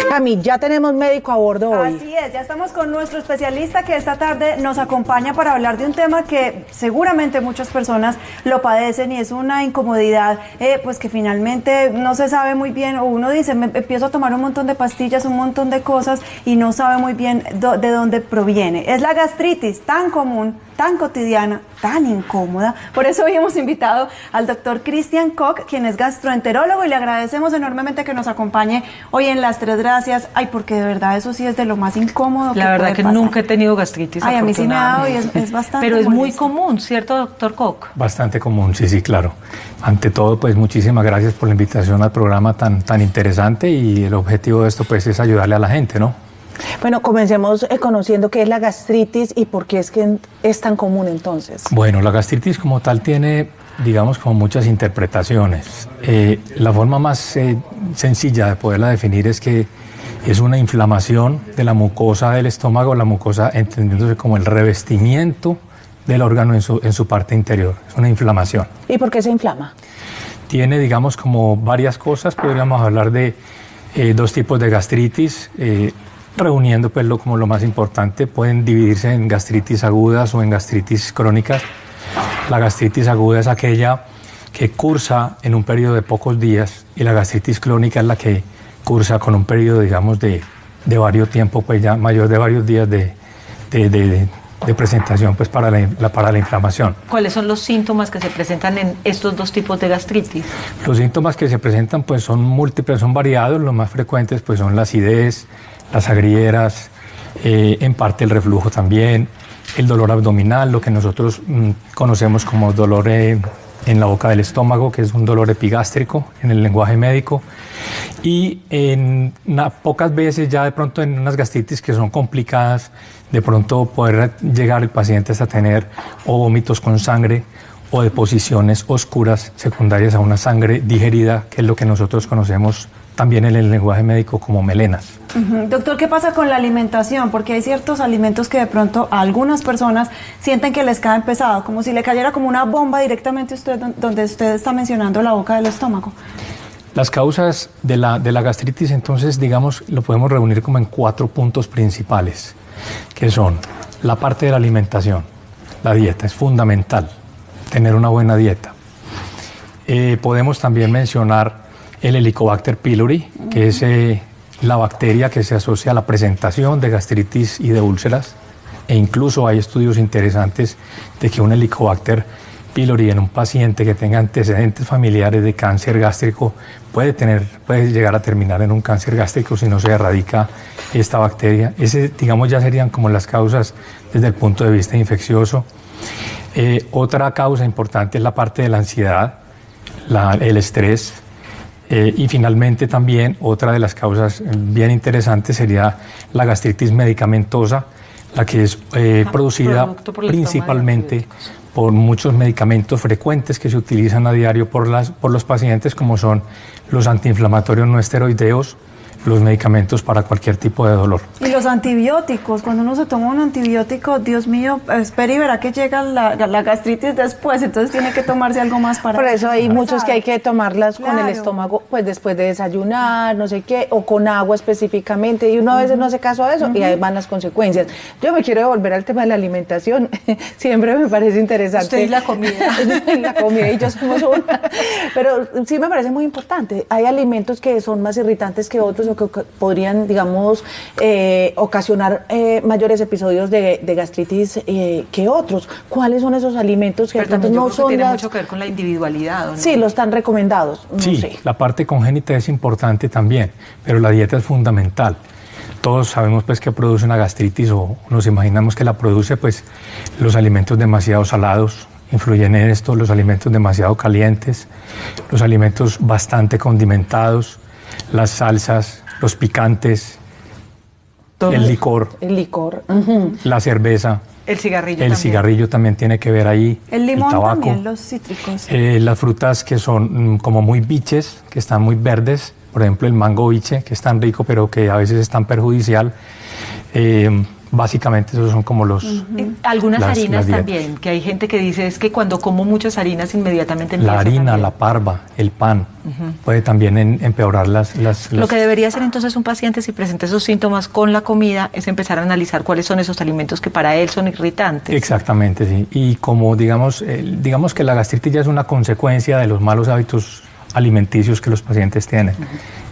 Cami, ya tenemos médico a bordo hoy. Así es, ya estamos con nuestro especialista que esta tarde nos acompaña para hablar de un tema que seguramente muchas personas lo padecen y es una incomodidad, pues que finalmente no se sabe muy bien, o uno dice, me empiezo a tomar un montón de pastillas, un montón de cosas y no sabe muy bien de dónde proviene. Es la gastritis, tan común, tan cotidiana, tan incómoda. Por eso hoy hemos invitado al doctor Christian Koch, quien es gastroenterólogo, y le agradecemos enormemente que nos acompañe hoy en Las Tres Gracias. Ay, porque de verdad eso sí es de lo más incómodo que La verdad puede que pasar. Nunca he tenido gastritis. Ay, a mí sí me ha dado y es bastante Pero es muy molesto. común, ¿cierto, doctor Koch? Bastante común, sí, claro. Ante todo, pues muchísimas gracias por la invitación al programa tan interesante, y el objetivo de esto pues es ayudarle a la gente, ¿no? Bueno, comencemos conociendo qué es la gastritis y por qué es que es tan común entonces. Bueno, la gastritis como tal tiene, digamos, como muchas interpretaciones. La forma más sencilla de poderla definir es que es una inflamación de la mucosa del estómago, la mucosa entendiéndose como el revestimiento del órgano en su parte interior. Es una inflamación. ¿Y por qué se inflama? Tiene, digamos, como varias cosas. Podríamos hablar de dos tipos de gastritis. Reuniendo pues como lo más importante, pueden dividirse en gastritis agudas o en gastritis crónicas. La gastritis aguda es aquella que cursa en un periodo de pocos días, y la gastritis crónica es la que cursa con un periodo, digamos, de varios tiempos, pues ya mayor de varios días de presentación pues para la inflamación. ¿Cuáles son los síntomas que se presentan en estos dos tipos de gastritis? Los síntomas que se presentan pues son múltiples, son variados. Los más frecuentes pues son la acidez, las agrieras, en parte el reflujo también, el dolor abdominal, lo que nosotros conocemos como dolor en la boca del estómago, que es un dolor epigástrico en el lenguaje médico, y pocas veces ya de pronto en unas gastritis que son complicadas, de pronto poder llegar el paciente hasta tener o vómitos con sangre o deposiciones oscuras secundarias a una sangre digerida, que es lo que nosotros conocemos también en el lenguaje médico como melenas. Doctor, ¿qué pasa con la alimentación? Porque hay ciertos alimentos que de pronto a algunas personas sienten que les caen pesado, como si le cayera como una bomba directamente donde usted está mencionando la boca del estómago. Las causas de la gastritis, entonces, digamos, lo podemos reunir como en 4 puntos principales, que son la parte de la alimentación. La dieta es fundamental, tener una buena dieta. Podemos también mencionar el Helicobacter pylori, que es la bacteria que se asocia a la presentación de gastritis y de úlceras, e incluso hay estudios interesantes de que un Helicobacter pylori en un paciente que tenga antecedentes familiares de cáncer gástrico puede llegar a terminar en un cáncer gástrico si no se erradica esta bacteria. Digamos, ya serían como las causas desde el punto de vista infeccioso. Otra causa importante es la parte de la ansiedad, el estrés. Y finalmente también otra de las causas bien interesantes sería la gastritis medicamentosa, la que es producida principalmente por muchos medicamentos frecuentes que se utilizan a diario por los pacientes, como son los antiinflamatorios no esteroideos, los medicamentos para cualquier tipo de dolor. Y los antibióticos, cuando uno se toma un antibiótico, Dios mío, espera y verá que llega la gastritis después, entonces tiene que tomarse algo más para... Por eso hay muchos que hay que tomarlas con el Claro. estómago, pues después de desayunar, no sé qué, o con agua específicamente, y uno a veces no hace caso a eso, y ahí van las consecuencias. Yo me quiero devolver al tema de la alimentación, siempre me parece interesante. Usted y la comida. La comida y yo somos una. Pero sí me parece muy importante. Hay alimentos que son más irritantes que otros, o que podrían, digamos, ocasionar mayores episodios de gastritis que otros. ¿Cuáles son esos alimentos que Pero también yo no creo que son tiene las... mucho que ver con la individualidad, ¿o no? Sí, los están recomendados. No Sí, sé. la parte congénita es importante también, pero la dieta es fundamental. Todos sabemos pues que produce una gastritis, o nos imaginamos que la produce pues los alimentos demasiado salados, influyen en esto, los alimentos demasiado calientes, los alimentos bastante condimentados, las salsas, los picantes, el licor, la cerveza, El cigarrillo el también. cigarrillo también tiene que ver ahí, El limón tabaco. también, los cítricos. Las frutas que son como muy biches, que están muy verdes, por ejemplo el mango biche, que es tan rico pero que a veces es tan perjudicial. Básicamente esos son como los... Algunas harinas las dietas. también, que hay gente que dice es que cuando como muchas harinas inmediatamente empiezo La harina, también. la parva, el pan, puede también empeorar las... Lo que debería hacer entonces un paciente si presenta esos síntomas con la comida es empezar a analizar cuáles son esos alimentos que para él son irritantes. Exactamente, sí. Y como digamos que la gastritis ya es una consecuencia de los malos hábitos alimenticios que los pacientes tienen.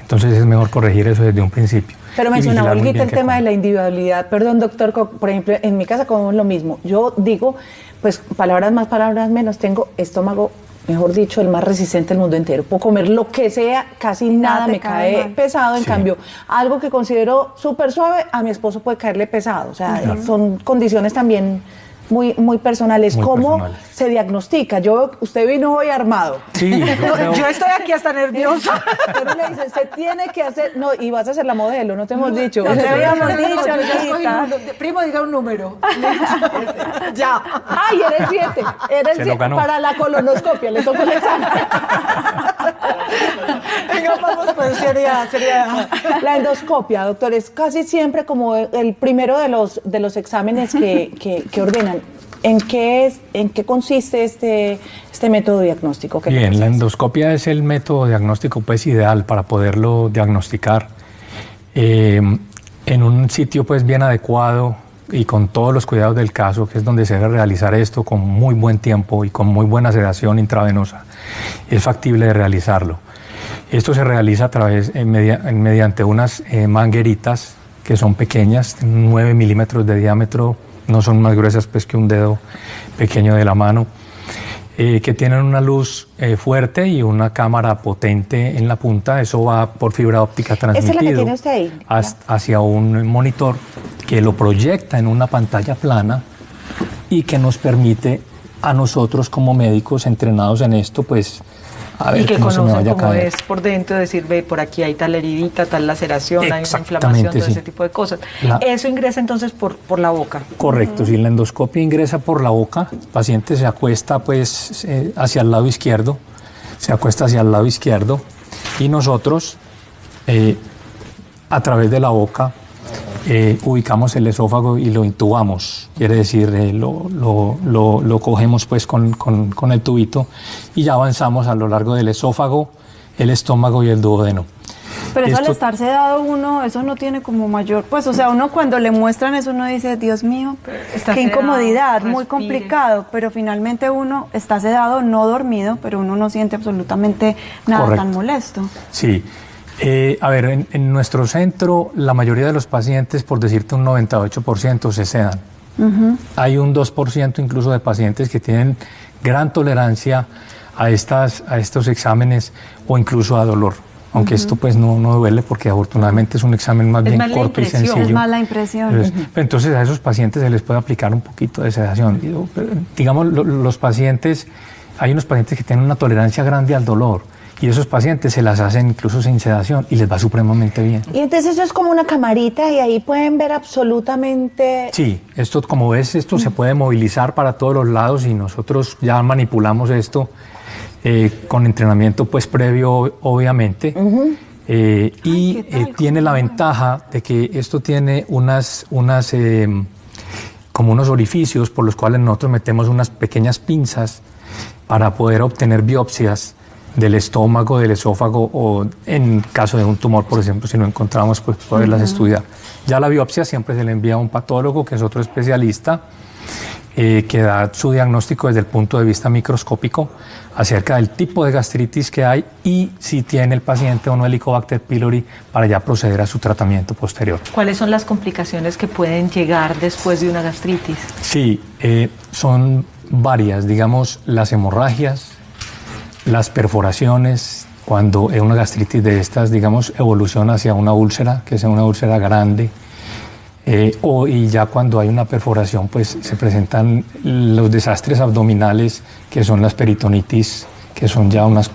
Entonces es mejor corregir eso desde un principio. Pero Y mencionaba vigilar muy Olguita bien el qué tema de come. la individualidad. Perdón, doctor, por ejemplo, en mi casa comemos lo mismo. Yo digo, pues palabras más, palabras menos, tengo estómago, mejor dicho, el más resistente del mundo entero. Puedo comer lo que sea, casi nada te me cae cae mal. pesado. En Sí. cambio, algo que considero súper suave, a mi esposo puede caerle pesado. O sea, son condiciones también muy personales. Muy ¿Cómo personales. se diagnostica? Usted vino hoy armado. Sí, yo creo- Yo estoy aquí hasta nerviosa. Pero me dice, se tiene que hacer, no, y vas a ser la modelo, no te hemos dicho. No te habíamos dicho, Yo ya escogí Olguita. uno. Primo, diga un número. Ya. Ay, era el 7. Era el Se lo 7 ganó. para la colonoscopia, le tocó el examen. Venga, vamos, pues sería. La endoscopia, doctor, es casi siempre como el primero de los exámenes que ordenan. ¿En qué consiste este método diagnóstico? ¿Qué Bien, la es? endoscopia es el método diagnóstico pues ideal para poderlo diagnosticar en un sitio pues bien adecuado y con todos los cuidados del caso, que es donde se debe realizar esto con muy buen tiempo y con muy buena sedación intravenosa. Es factible de realizarlo. Esto se realiza a través mediante unas mangueritas que son pequeñas, 9 milímetros de diámetro, no son más gruesas pues que un dedo pequeño de la mano, que tienen una luz fuerte y una cámara potente en la punta. Eso va por fibra óptica transmitido ¿Esa es la que tiene usted ahí? hacia un monitor que lo proyecta en una pantalla plana y que nos permite a nosotros como médicos entrenados en esto, pues a ver Y que cómo se me conocen vaya a cómo caer. es por dentro, decir, ve, por aquí hay tal heridita, tal laceración, hay una Exactamente, inflamación, todo sí. ese tipo de cosas. La- Eso ingresa entonces por la boca. Correcto, si la endoscopia ingresa por la boca, el paciente se acuesta pues hacia el lado izquierdo, y nosotros a través de la boca ubicamos el esófago y lo intubamos, quiere decir lo cogemos pues con el tubito y ya avanzamos a lo largo del esófago, el estómago y el duodeno. Pero eso al Esto- estar sedado uno, eso no tiene como mayor, pues, o sea, uno cuando le muestran eso uno dice, Dios mío, Está qué sedado, incomodidad, muy respire. complicado, pero finalmente uno está sedado, no dormido, pero uno no siente absolutamente nada Correcto. tan molesto. Sí. A ver, en nuestro centro la mayoría de los pacientes, por decirte un 98%, se sedan. Hay un 2% incluso de pacientes que tienen gran tolerancia a estos exámenes o incluso a dolor. Aunque esto pues no duele porque afortunadamente es un examen más Es bien más la corto y impresión. sencillo. Es más la impresión. Pero entonces a esos pacientes se les puede aplicar un poquito de sedación. Digamos, los pacientes, hay unos pacientes que tienen una tolerancia grande al dolor y esos pacientes se las hacen incluso sin sedación y les va supremamente bien. Y entonces eso es como una camarita y ahí pueden ver absolutamente... Sí, esto como ves, esto se puede movilizar para todos los lados y nosotros ya manipulamos esto con entrenamiento pues previo obviamente. Y ¿qué tal? tiene la ventaja de que esto tiene como unos orificios por los cuales nosotros metemos unas pequeñas pinzas para poder obtener biopsias del estómago, del esófago o en caso de un tumor, por ejemplo, si no encontramos, pues poderlas estudiar. Ya la biopsia siempre se le envía a un patólogo, que es otro especialista, que da su diagnóstico desde el punto de vista microscópico acerca del tipo de gastritis que hay y si tiene el paciente o no Helicobacter pylori para ya proceder a su tratamiento posterior. ¿Cuáles son las complicaciones que pueden llegar después de una gastritis? Sí, son varias, digamos, las hemorragias, las perforaciones, cuando una gastritis de estas, digamos, evoluciona hacia una úlcera, que sea una úlcera grande, y ya cuando hay una perforación, pues se presentan los desastres abdominales, que son las peritonitis, que son ya unas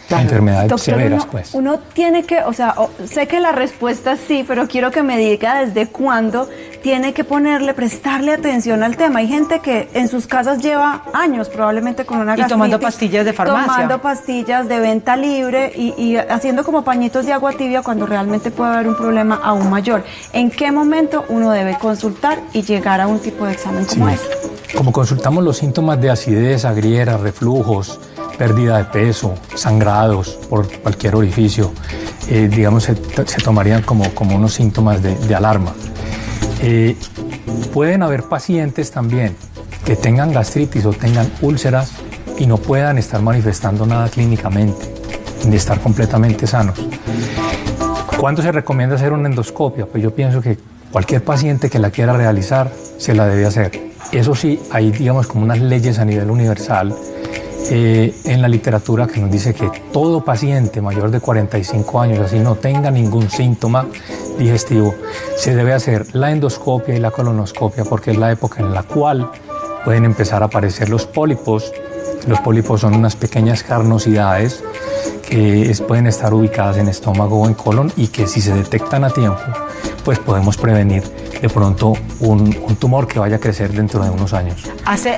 enfermedades Doctor, severas, pues. Uno tiene que, o sea, sé que la respuesta es sí, pero quiero que me diga desde cuándo tiene que prestarle atención al tema. Hay gente que en sus casas lleva años probablemente con una gastritis. Y tomando pastillas de farmacia. Tomando pastillas de venta libre y haciendo como pañitos de agua tibia cuando realmente puede haber un problema aún mayor. ¿En qué momento uno debe consultar y llegar a un tipo de examen como este? Como consultamos los síntomas de acidez, agrieras, reflujos, pérdida de peso, sangrados por cualquier orificio, digamos, se tomarían como unos síntomas de alarma. Pueden haber pacientes también que tengan gastritis o tengan úlceras y no puedan estar manifestando nada clínicamente, ni estar completamente sanos. ¿Cuándo se recomienda hacer una endoscopia? Pues yo pienso que cualquier paciente que la quiera realizar se la debe hacer. Eso sí, hay, digamos, como unas leyes a nivel universal en la literatura que nos dice que todo paciente mayor de 45 años, así no tenga ningún síntoma digestivo, se debe hacer la endoscopia y la colonoscopia, porque es la época en la cual pueden empezar a aparecer los pólipos. Los pólipos son unas pequeñas carnosidades que pueden estar ubicadas en estómago o en colon y que si se detectan a tiempo, pues podemos prevenir de pronto un tumor que vaya a crecer dentro de unos años.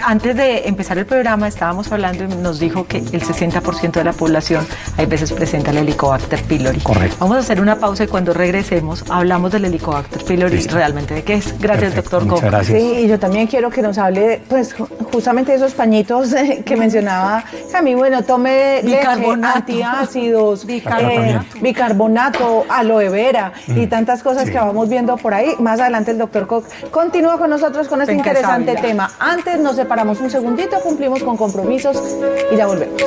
Antes de empezar el programa estábamos hablando y nos dijo que el 60% de la población hay veces presenta el Helicobacter pylori. Correcto. Vamos a hacer una pausa y cuando regresemos hablamos del Helicobacter pylori y realmente de qué es. Gracias, Perfecto, doctor Koch. muchas gracias. Sí, y yo también quiero que nos hable, pues, justamente de esos pañitos que mencionaba Cami. Bueno, tome Bicarbonato. leche, antiácidos, Bicarbonato. aloe vera y tantas cosas que vamos viendo por ahí. Más adelante el doctor Koch continúa con nosotros con este Penca interesante sabia. tema. Antes nos separamos un segundito, cumplimos con compromisos y ya volvemos.